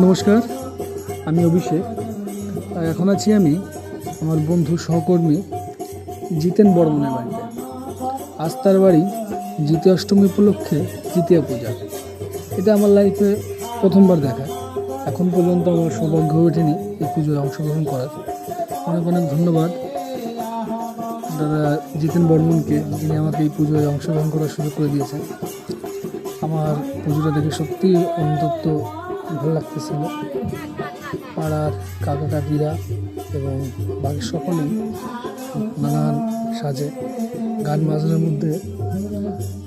নমস্কার, আমি অভিষেক। এখন আছি আমি আমার বন্ধু সহকর্মী জিতেন বর্মনের বাড়িতে। আজ তার বাড়ি জিতে অষ্টমী উপলক্ষে তৃতীয়া পূজা। এটা আমার লাইফে প্রথমবার দেখা। এখন পর্যন্ত আমার সৌভাগ্য হয়ে ওঠেনি এই পুজোয় অংশগ্রহণ করার। অনেক অনেক ধন্যবাদ দাদা জিতেন বর্মনকে, যিনি আমাকে এই পুজোয় অংশগ্রহণ করার সুযোগ করে দিয়েছেন। আমার পুজোটা দেখে সত্যি অন্তত ভালো লাগতেছিল। পাড়ার কাকা কাকিরা এবং বাকি সকলেই নানান সাজে গান বাজনার মধ্যে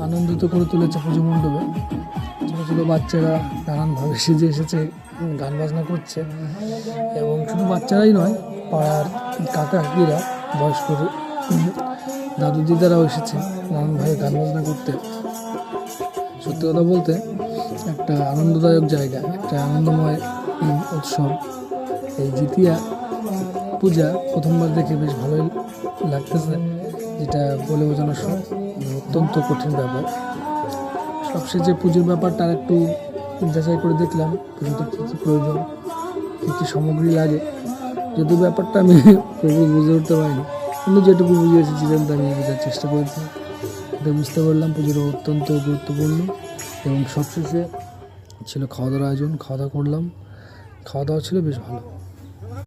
আনন্দিত করে তুলেছে পুজো মণ্ডপে। ছোটো ছোটো বাচ্চারা নানানভাবে সেজে এসেছে, গান বাজনা করছে। এবং শুধু বাচ্চারাই নয়, পাড়ার কাকা কাকিরা, বয়স্ক দাদু দিদারাও এসেছে নানানভাবে গান বাজনা করতে। সত্যি কথা বলতে একটা আনন্দদায়ক জায়গা, একটা আনন্দময় উৎসব। এই জিতিয়া পূজা প্রথমবার দেখে বেশ ভালোই লাগতেছে, যেটা বলে বোঝানো অত্যন্ত কঠিন ব্যাপার। সবশেষে পুজোর ব্যাপারটা আর একটু যাচাই করে দেখলাম, পুজোতে কী কী প্রয়োজন, কী কী সামগ্রী লাগে। যদিও ব্যাপারটা আমি বুঝে উঠতে পারিনি, কিন্তু যেটুকু বুঝিয়েছি জিতেনটা আমি বোঝার চেষ্টা করেছি। এটা বুঝতে পারলাম পুজোটা অত্যন্ত গুরুত্বপূর্ণ। এবং সবশেষে ছিল খাওয়া দাওয়ার আয়োজন। খাওয়া দাওয়া করলাম, খাওয়া দাওয়া ছিল বেশ ভালো।